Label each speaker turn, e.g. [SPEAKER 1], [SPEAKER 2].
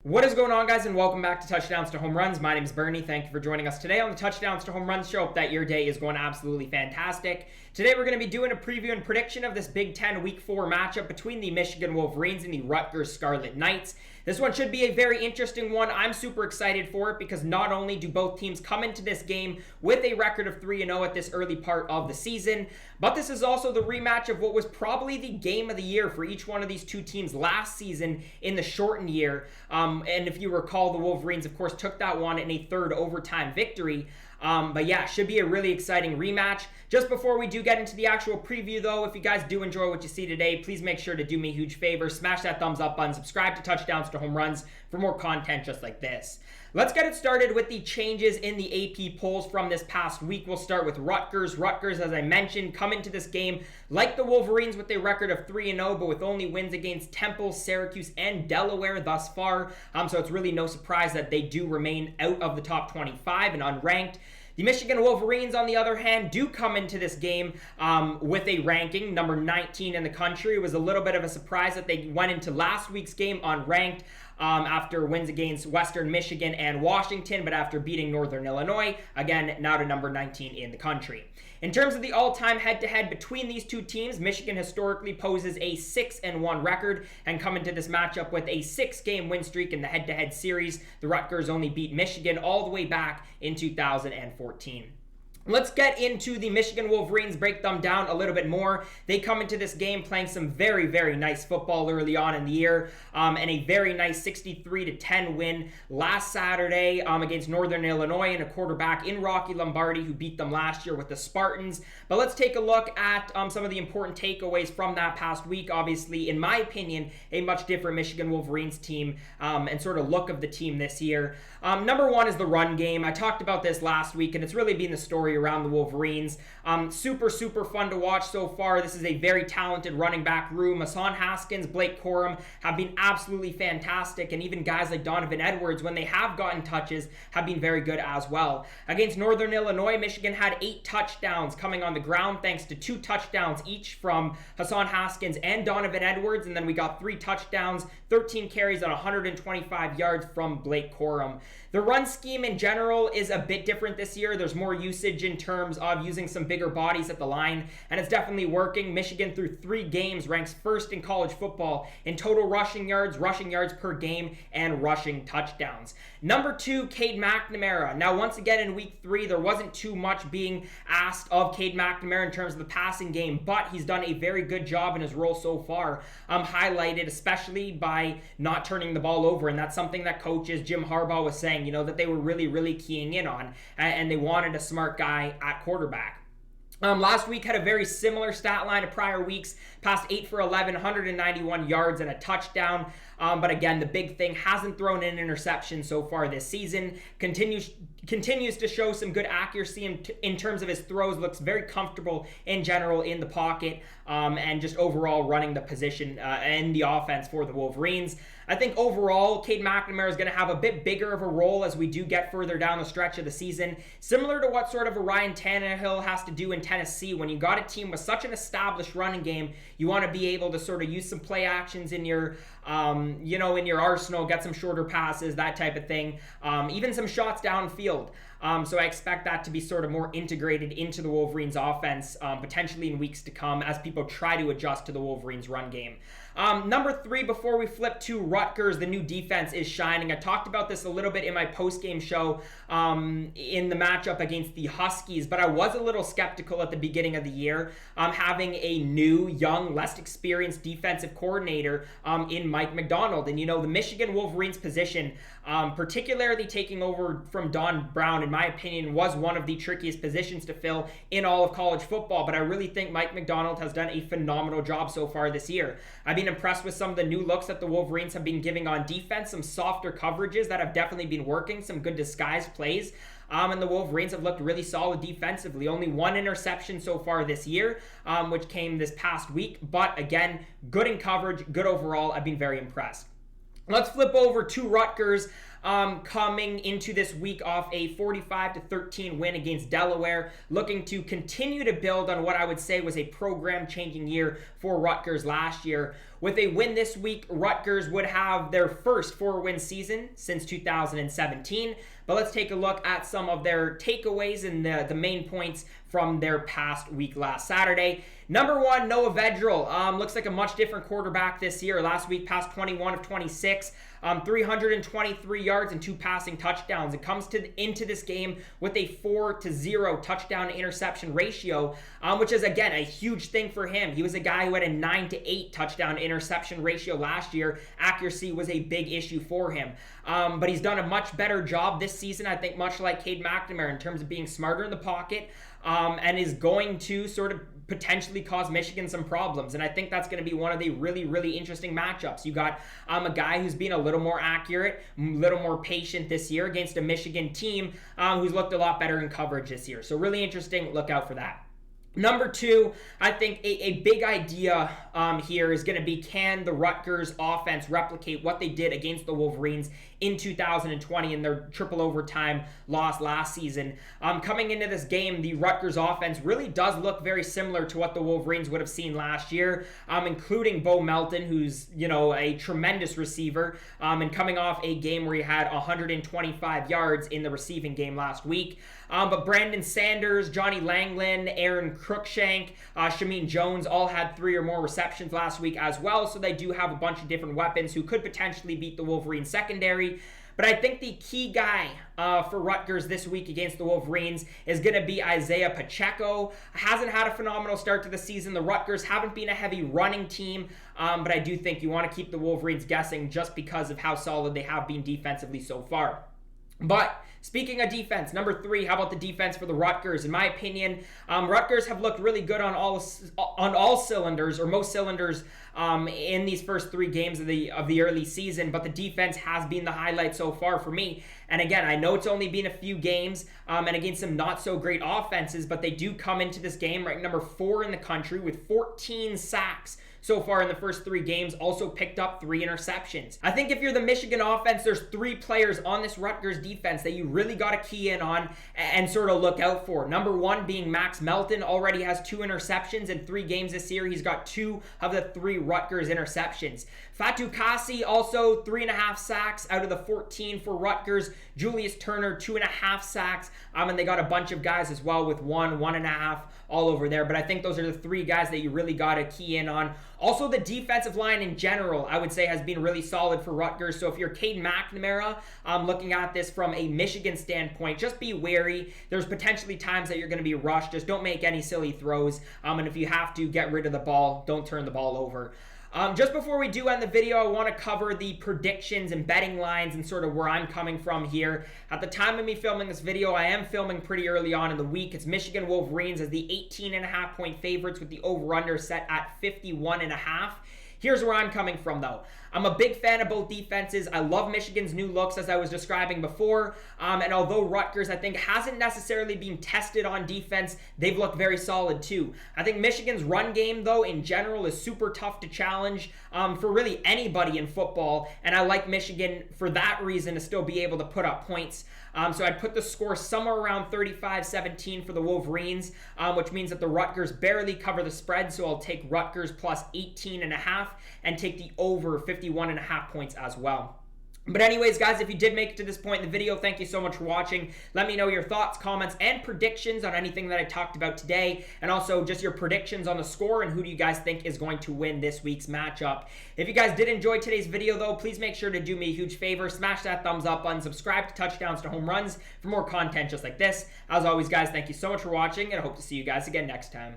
[SPEAKER 1] What is going on, guys, and welcome back to Touchdowns to Home Runs. My name is Bernie. Thank you for joining us today on the Touchdowns to Home Runs show. Hope that your day is going absolutely fantastic. Today we're going to be doing a preview and prediction of this Big Ten Week 4 matchup between the Michigan Wolverines and the Rutgers Scarlet Knights. This one should be a very interesting one. I'm super excited for it because not only do both teams come into this game with a record of 3-0 at this early part of the season, but this is also the rematch of what was probably the game of the year for each one of these two teams last season in the shortened year. And if you recall, the Wolverines, of course, took that one in a third overtime victory. But yeah, should be a really exciting rematch. Just before we do get into the actual preview, though, if you guys do enjoy what you see today, please make sure to do me a huge favor. Smash that thumbs up button. Subscribe to Touchdowns to Home Runs for more content just like this. Let's get it started with the changes in the AP polls from this past week. We'll start with Rutgers. Rutgers, as I mentioned, come into this game like the Wolverines with a record of 3-0, but with only wins against Temple, Syracuse, and Delaware thus far. So it's really no surprise that they do remain out of the top 25 and unranked. The Michigan Wolverines, on the other hand, do come into this game with a ranking, number 19 in the country. It was a little bit of a surprise that they went into last week's game unranked after wins against Western Michigan and Washington, but after beating Northern Illinois, again, now to number 19 in the country. In terms of the all-time head-to-head between these two teams, Michigan historically poses a 6-1 record and come into this matchup with a 6-game win streak in the head-to-head series. The Rutgers only beat Michigan all the way back in 2014. Let's get into the Michigan Wolverines, break them down a little bit more. They come into this game playing some very, very nice football early on in the year, and a very nice 63-10 win last Saturday against Northern Illinois and a quarterback in Rocky Lombardi who beat them last year with the Spartans. But let's take a look at some of the important takeaways from that past week. Obviously, in my opinion, a much different Michigan Wolverines team and sort of look of the team this year. Number one is the run game. I talked about this last week, and it's really been the story around the Wolverines. Super fun to watch so far. This is a very talented running back room. Hassan, Haskins, Blake Corum have been absolutely fantastic, and even guys like Donovan Edwards, when they have gotten touches, have been very good as well. Against Northern Illinois, Michigan had 8 touchdowns coming on the ground thanks to 2 touchdowns each from Hassan Haskins and Donovan Edwards, and then we got 3 touchdowns, 13 carries on 125 yards from Blake Corum. The run scheme in general is a bit different this year. There's more usage in terms of using some bigger bodies at the line, and it's definitely working. Michigan, through 3 games, ranks first in college football in total rushing yards per game, and rushing touchdowns. Number 2, Kade Mcnamara. Now, once again, in week 3, there wasn't too much being asked of Kade Mcnamara in terms of the passing game, but he's done a very good job in his role so far, highlighted especially by not turning the ball over, and that's something that coaches Jim Harbaugh was saying, that they were really keying in on, and they wanted a smart guy at quarterback. Last week had a very similar stat line to prior weeks, passed 8 for 11, 191 yards and a touchdown. But again, the big thing, hasn't thrown an interception so far this season. Continues to show some good accuracy in terms of his throws. Looks very comfortable in general in the pocket, and just overall running the position and the offense for the Wolverines. I think overall, Kade Mcnamara is going to have a bit bigger of a role as we do get further down the stretch of the season, similar to what sort of a Ryan Tannehill has to do in Tennessee. When you got a team with such an established running game, you want to be able to sort of use some play actions in your in your arsenal, get some shorter passes, that type of thing, even some shots downfield. So I expect that to be sort of more integrated into the Wolverines offense, potentially in weeks to come as people try to adjust to the Wolverines run game. Number 3, before we flip to Rutgers, the new defense is shining. I talked about this a little bit in my post-game show in the matchup against the Huskies, but I was a little skeptical at the beginning of the year, having a new, young, less experienced defensive coordinator in Mike MacDonald. And, the Michigan Wolverines position, particularly taking over from Don Brown, in my opinion, was one of the trickiest positions to fill in all of college football. But I really think Mike MacDonald has done a phenomenal job so far this year. I've been impressed with some of the new looks that the Wolverines have been giving on defense, some softer coverages that have definitely been working, some good disguised plays. And the Wolverines have looked really solid defensively. Only 1 interception so far this year, which came this past week. But again, good in coverage, good overall. I've been very impressed. Let's flip over to Rutgers. coming into this week off a 45-13 win against Delaware, looking to continue to build on what I would say was a program-changing year for Rutgers last year. with a win this week, Rutgers would have their first 4-win season since 2017. But let's take a look at some of their takeaways and the main points from their past week last Saturday. Number one, Noah Vedral. Looks like a much different quarterback this year. Last week, passed 21 of 26. 323 yards and 2 passing touchdowns. It comes into this game with a 4-0 touchdown to interception ratio, which is, again, a huge thing for him. He was a guy who had a 9-8 touchdown to interception ratio last year. Accuracy was a big issue for him. But he's done a much better job this season, I think, much like Kade Mcnamara, in terms of being smarter in the pocket, and is going to sort of potentially cause Michigan some problems. And I think that's going to be one of the really, really interesting matchups. You got a guy who's been a little more accurate, a little more patient this year against a Michigan team who's looked a lot better in coverage this year. So really interesting. Look out for that. Number two, I think a big idea here is going to be, can the Rutgers offense replicate what they did against the Wolverines in 2020 in their triple overtime loss last season? Coming into this game, the Rutgers offense really does look very similar to what the Wolverines would have seen last year, including Bo Melton, who's, a tremendous receiver, and coming off a game where he had 125 yards in the receiving game last week. But Brandon Sanders, Johnny Langland, Aaron Cruikshank, Shameen Jones all had 3 or more receptions last week as well. So they do have a bunch of different weapons who could potentially beat the Wolverines secondary. But I think the key guy for Rutgers this week against the Wolverines is going to be Isaiah Pacheco. Hasn't had a phenomenal start to the season. The Rutgers haven't been a heavy running team, but I do think you want to keep the Wolverines guessing just because of how solid they have been defensively so far. But speaking of defense, number 3, how about the defense for the Rutgers? In my opinion, Rutgers have looked really good on all cylinders, or most cylinders, in these first 3 games of the early season. But the defense has been the highlight so far for me. And again, I know it's only been a few games, and against some not so great offenses, but they do come into this game ranked number 4 in the country with 14 sacks so far in the first 3 games. Also picked up 3 interceptions. I think if you're the Michigan offense, there's 3 players on this Rutgers defense that you really got to key in on and sort of look out for. Number 1 being Max Melton. Already has 2 interceptions in 3 games this year. He's got 2 of the 3 Rutgers interceptions. Fatukasi also 3.5 sacks out of the 14 for Rutgers. Julius Turner 2.5 sacks, and they got a bunch of guys as well with 1.5 all over there. But I think those are the 3 guys that you really got to key in on. Also, the defensive line in general, I would say, has been really solid for Rutgers. So if you're Kade Mcnamara, looking at this from a Michigan standpoint, just be wary. There's potentially times that you're going to be rushed. Just don't make any silly throws. And if you have to, get rid of the ball. Don't turn the ball over. Just before we do end the video, I want to cover the predictions and betting lines and sort of where I'm coming from here. At the time of me filming this video, I am filming pretty early on in the week. It's Michigan Wolverines as the 18.5 point favorites with the over-under set at 51.5. Here's where I'm coming from, though. I'm a big fan of both defenses. I love Michigan's new looks, as I was describing before. And although Rutgers, I think, hasn't necessarily been tested on defense, they've looked very solid, too. I think Michigan's run game, though, in general, is super tough to challenge for really anybody in football. And I like Michigan, for that reason, to still be able to put up points. So I'd put the score somewhere around 35-17 for the Wolverines, which means that the Rutgers barely cover the spread. So I'll take Rutgers plus 18.5 and take the over 51.5 points as well. But anyways, guys, if you did make it to this point in the video, thank you so much for watching. Let me know your thoughts, comments, and predictions on anything that I talked about today, and also just your predictions on the score and who do you guys think is going to win this week's matchup. If you guys did enjoy today's video, though, please make sure to do me a huge favor. Smash that thumbs up button, subscribe to Touchdowns to Home Runs for more content just like this. As always, guys, thank you so much for watching, and I hope to see you guys again next time.